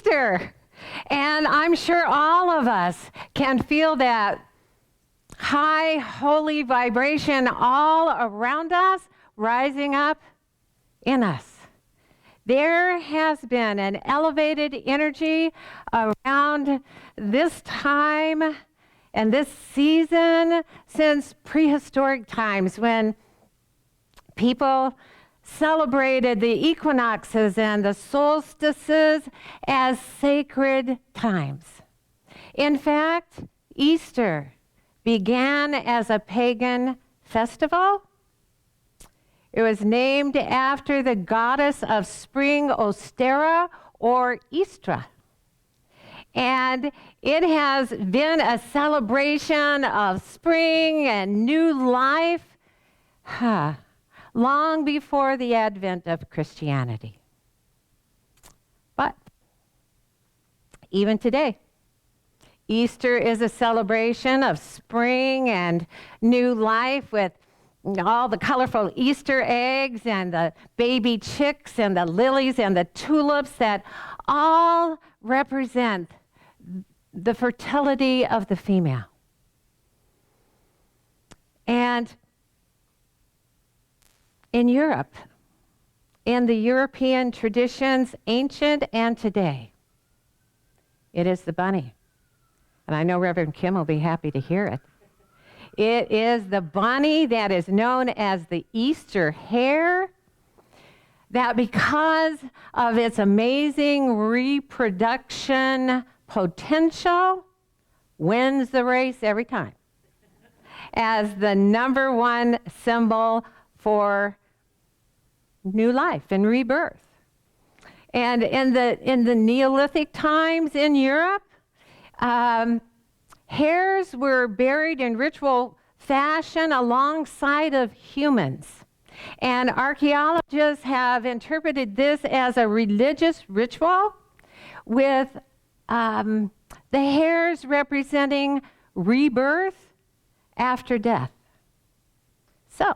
Easter. And I'm sure all of us can feel that high, holy vibration all around us, rising up in us. There has been an elevated energy around this time and this season since prehistoric times, when people celebrated the equinoxes and the solstices as sacred times. In fact, Easter began as a pagan festival. It was named after the goddess of spring, Ostera, or Istra. And it has been a celebration of spring and new life long before the advent of Christianity. But even today, Easter is a celebration of spring and new life, with all the colorful Easter eggs and the baby chicks and the lilies and the tulips that all represent the fertility of the female. And in Europe, in the European traditions, ancient and today, it is the bunny. And I know Reverend Kim will be happy to hear it. It is the bunny that is known as the Easter hare, that because of its amazing reproduction potential, wins the race every time as the number one symbol for new life and rebirth. And in the Neolithic times in Europe, hares were buried in ritual fashion alongside of humans. And archaeologists have interpreted this as a religious ritual, with the hares representing rebirth after death. So,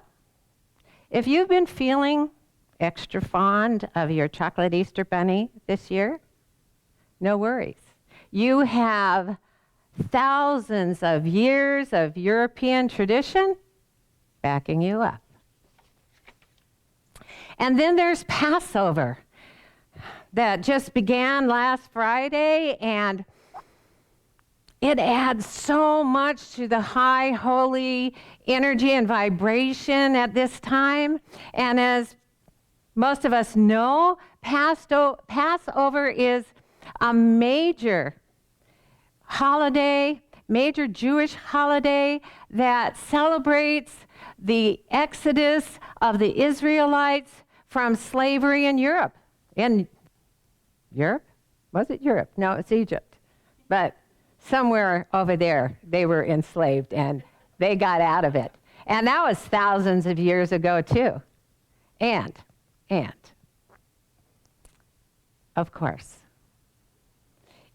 if you've been feeling extra fond of your chocolate Easter bunny this year, no worries. You have thousands of years of European tradition backing you up. And then there's Passover that just began last Friday, and it adds so much to the high holy energy and vibration at this time. And as most of us know, Passover is a major holiday, major Jewish holiday that celebrates the exodus of the Israelites from slavery in Europe. In Europe? Was it Europe? No, it's Egypt. But somewhere over there, they were enslaved and they got out of it. And that was thousands of years ago, too. And, of course,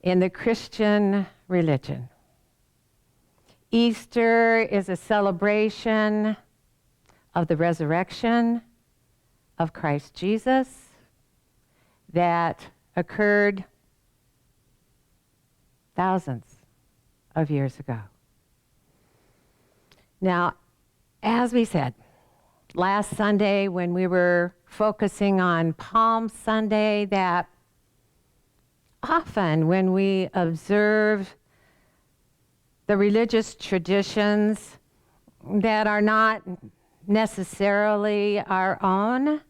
in the Christian religion, Easter is a celebration of the resurrection of Christ Jesus that occurred thousands of years ago. Now, as we said, last Sunday when we were focusing on Palm Sunday, that often when we observe the religious traditions that are not necessarily our own,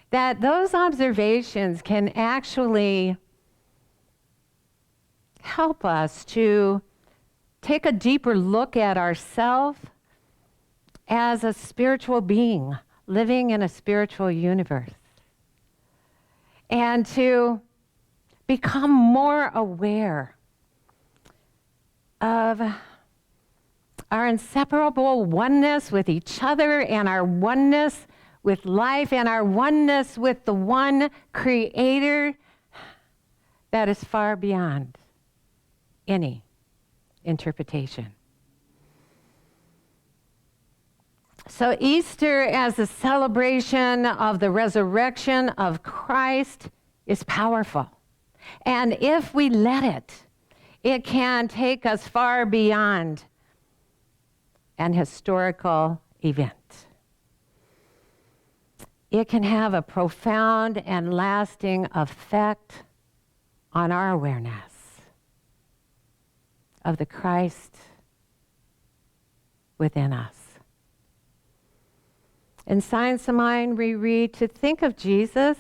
that those observations can actually help us to take a deeper look at ourselves as a spiritual being living in a spiritual universe, and to become more aware of our inseparable oneness with each other, and our oneness with life, and our oneness with the one Creator that is far beyond any interpretation. So Easter, as a celebration of the resurrection of Christ, is powerful. And if we let it, it can take us far beyond an historical event. It can have a profound and lasting effect on our awareness of the Christ within us. In Science of Mind, we read, to think of Jesus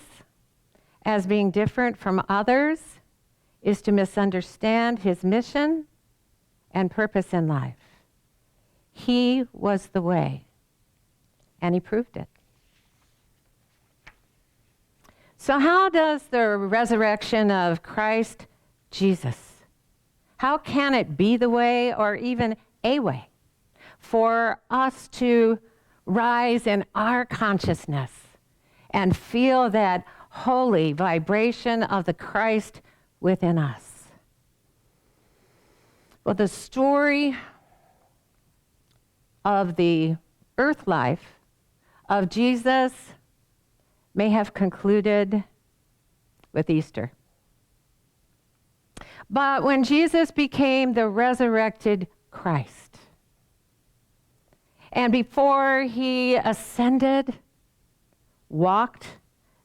as being different from others is to misunderstand his mission and purpose in life. He was the way, and he proved it. So how does the resurrection of Christ Jesus, how can it be the way or even a way for us to rise in our consciousness and feel that holy vibration of the Christ within us? Well, the story of the earth life of Jesus may have concluded with Easter. But when Jesus became the resurrected Christ, and before he ascended, walked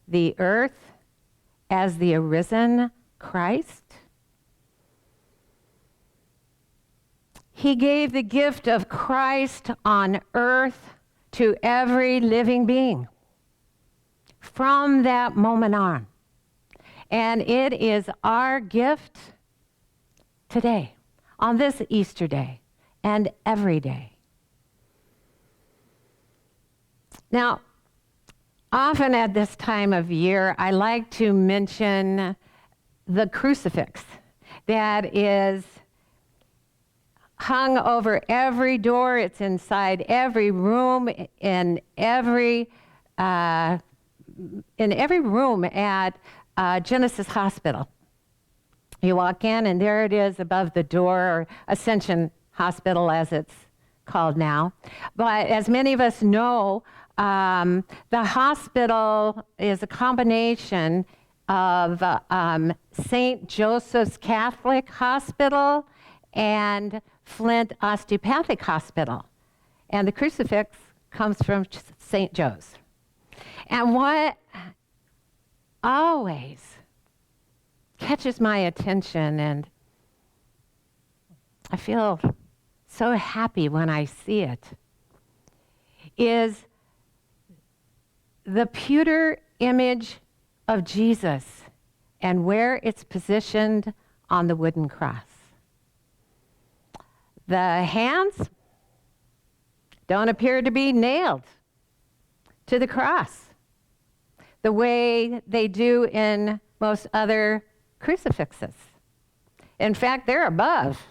the earth as the arisen Christ, he gave the gift of Christ on earth to every living being from that moment on. And it is our gift today, on this Easter day, and every day. Now, often at this time of year, I like to mention the crucifix that is hung over every door. It's inside every room, in every room at Genesis Hospital. You walk in, and there it is above the door, or Ascension Hospital as it's called now. But as many of us know, the hospital is a combination of St. Joseph's Catholic Hospital and Flint Osteopathic Hospital. And the crucifix comes from St. Joe's. And what always catches my attention, and I feel so happy when I see it, is the pewter image of Jesus and where it's positioned on the wooden cross. The hands don't appear to be nailed to the cross the way they do in most other crucifixes. In fact, they're above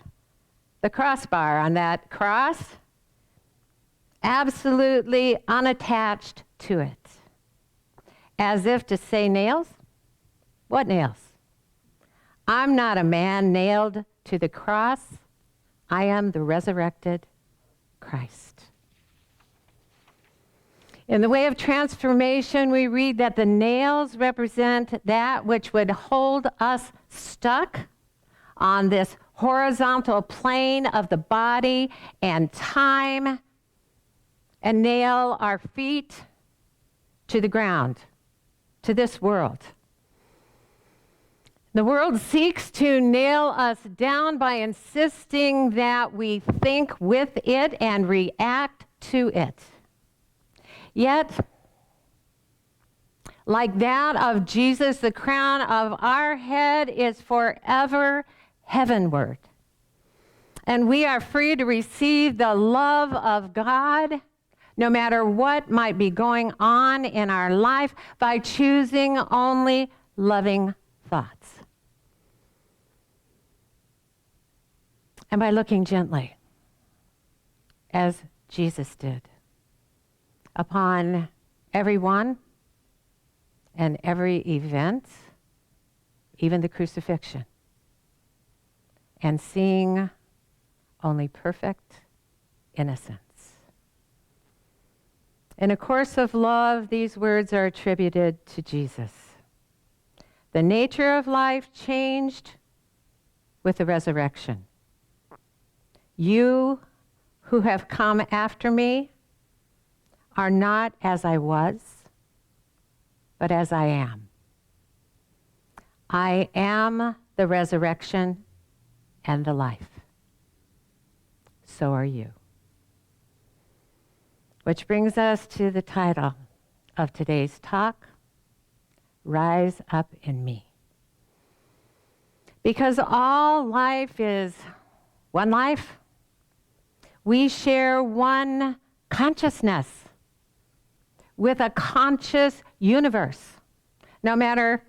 the crossbar on that cross, absolutely unattached to it. As if to say, nails? What nails? I'm not a man nailed to the cross. I am the resurrected Christ. In the way of transformation, we read that the nails represent that which would hold us stuck on this horizontal plane of the body and time, and nail our feet to the ground, to this world. The world seeks to nail us down by insisting that we think with it and react to it. Yet, like that of Jesus, the crown of our head is forever heavenward. And we are free to receive the love of God, no matter what might be going on in our life, by choosing only loving thoughts. And by looking gently, as Jesus did, upon everyone and every event, even the crucifixion, and seeing only perfect innocence. In A Course of Love, these words are attributed to Jesus. The nature of life changed with the resurrection. You who have come after me are not as I was, but as I am. I am the resurrection and the life. So are you. Which brings us to the title of today's talk, Rise Up in Me. Because all life is one life, we share one consciousness with a conscious universe, no matter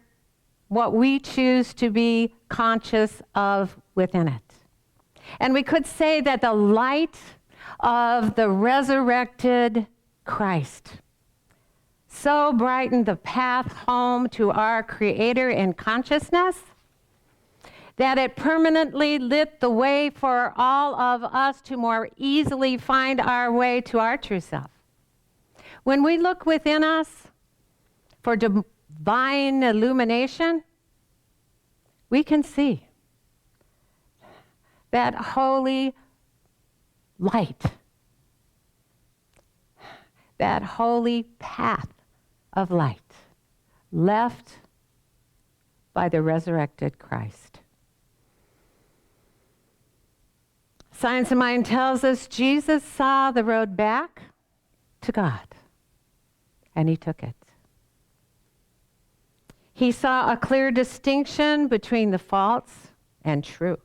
what we choose to be conscious of within it. And we could say that the light of the resurrected Christ so brightened the path home to our Creator in consciousness that it permanently lit the way for all of us to more easily find our way to our true self. When we look within us for divine illumination, we can see that holy light, that holy path of light left by the resurrected Christ. Science of Mind tells us Jesus saw the road back to God, and he took it. He saw a clear distinction between the false and true,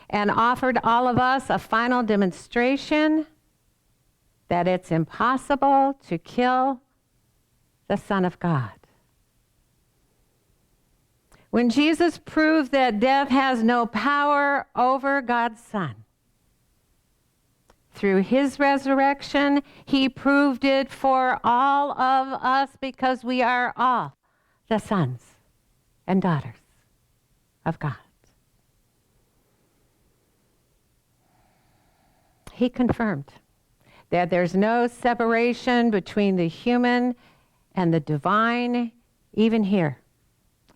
and offered all of us a final demonstration that it's impossible to kill the Son of God. When Jesus proved that death has no power over God's Son, through his resurrection, he proved it for all of us because we are all the sons and daughters of God. He confirmed that there's no separation between the human and the divine, even here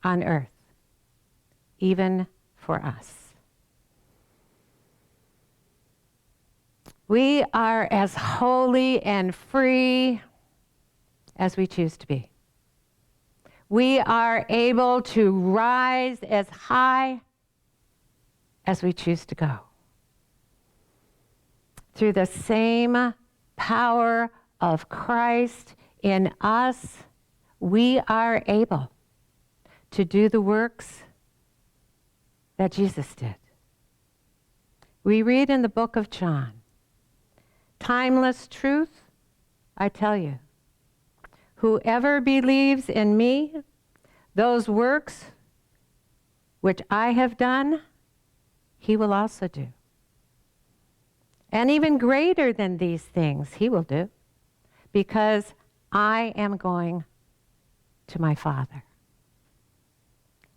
on earth, even for us. We are as holy and free as we choose to be. We are able to rise as high as we choose to go. Through the same power of Christ in us, we are able to do the works that Jesus did. We read in the book of John, timeless truth, I tell you, whoever believes in me, those works which I have done, he will also do. And even greater than these things he will do, because I am going to my Father.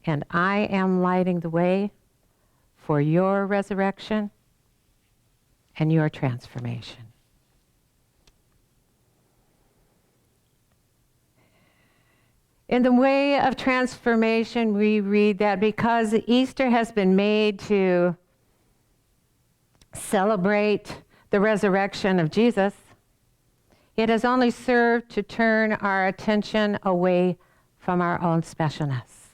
And I am lighting the way for your resurrection and your transformation. In the way of transformation, we read that because Easter has been made to celebrate the resurrection of Jesus, it has only served to turn our attention away from our own specialness,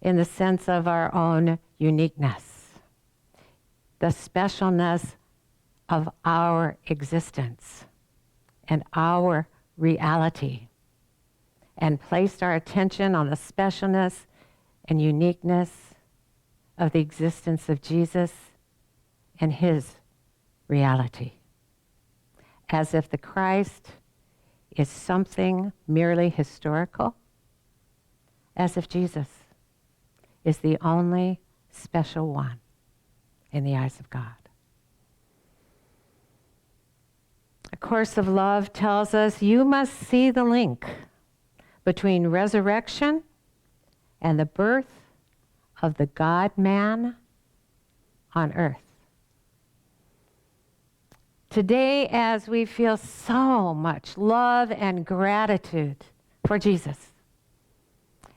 in the sense of our own uniqueness, the specialness of our existence and our reality, and placed our attention on the specialness and uniqueness of the existence of Jesus and his reality, as if the Christ is something merely historical, as if Jesus is the only special one in the eyes of God. A Course of Love tells us you must see the link between resurrection and the birth of the God-man on earth. Today, as we feel so much love and gratitude for Jesus,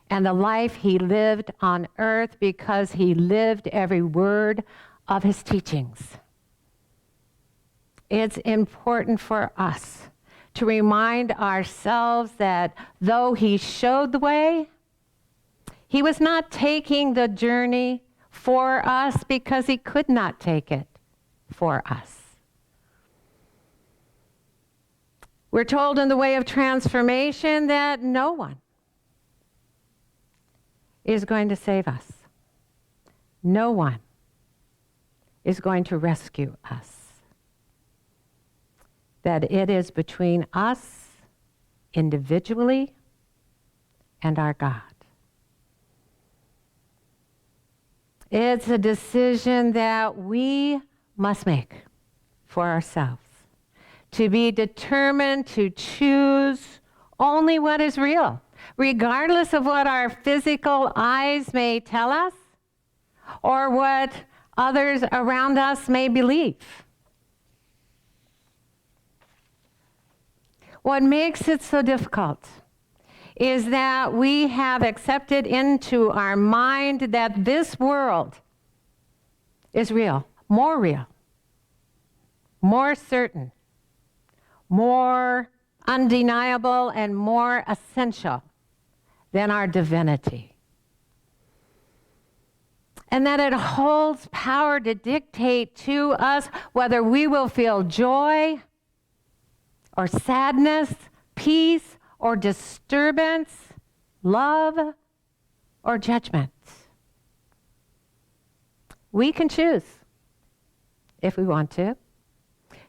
and the life he lived on earth because he lived every word of his teachings. It's important for us to remind ourselves that though he showed the way, he was not taking the journey for us because he could not take it for us. We're told in the way of transformation that no one is going to save us. No one is going to rescue us. That it is between us individually and our God. It's a decision that we must make for ourselves, to be determined to choose only what is real, regardless of what our physical eyes may tell us or what others around us may believe. What makes it so difficult is that we have accepted into our mind that this world is real, more certain, more undeniable, and more essential than our divinity. And that it holds power to dictate to us whether we will feel joy or sadness, peace or disturbance, love or judgment. We can choose, if we want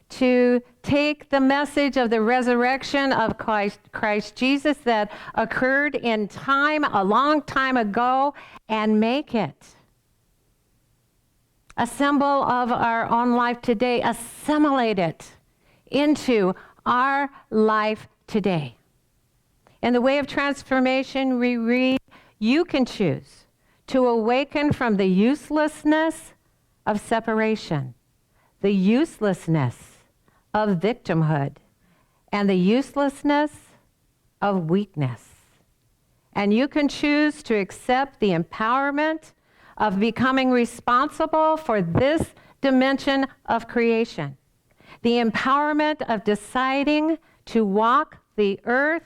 to take the message of the resurrection of Christ Jesus that occurred in time, a long time ago, and make it a symbol of our own life today, assimilate it into our life today. In the way of transformation, we read, you can choose to awaken from the uselessness of separation, the uselessness of victimhood, and the uselessness of weakness. And you can choose to accept the empowerment of becoming responsible for this dimension of creation, the empowerment of deciding to walk the earth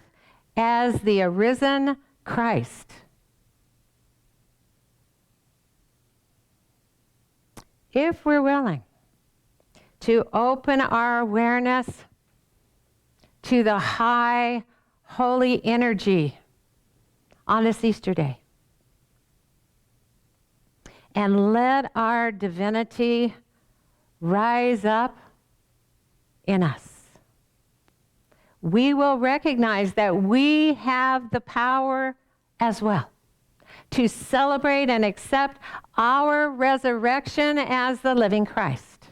as the arisen Christ. If we're willing to open our awareness to the high, holy energy on this Easter day, and let our divinity rise up in us, we will recognize that we have the power as well to celebrate and accept our resurrection as the living Christ.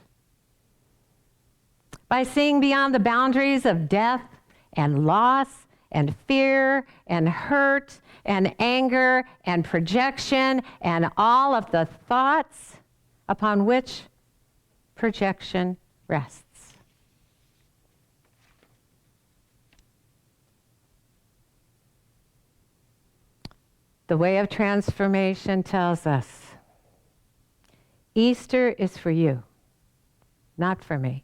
By seeing beyond the boundaries of death and loss and fear and hurt and anger and projection and all of the thoughts upon which projection rests. The way of transformation tells us Easter is for you, not for me.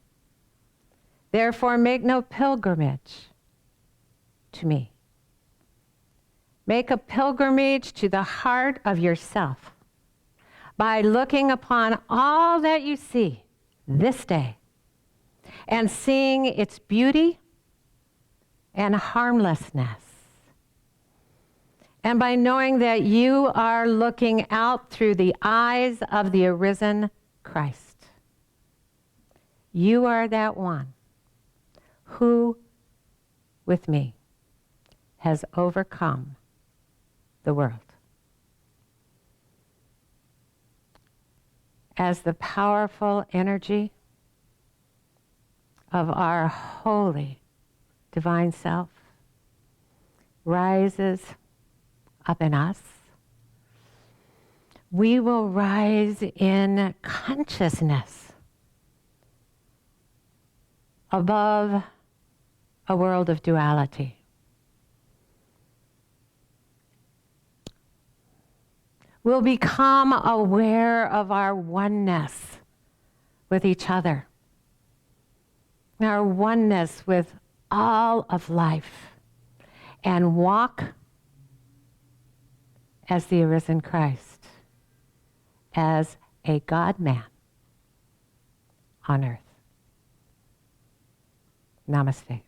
Therefore, make no pilgrimage to me. Make a pilgrimage to the heart of yourself by looking upon all that you see this day and seeing its beauty and harmlessness. And by knowing that you are looking out through the eyes of the arisen Christ. You are that one who, with me, has overcome the world. As the powerful energy of our holy divine self rises up in us, we will rise in consciousness above a world of duality. We'll become aware of our oneness with each other, our oneness with all of life, and walk as the arisen Christ, as a God-man on earth. Namaste.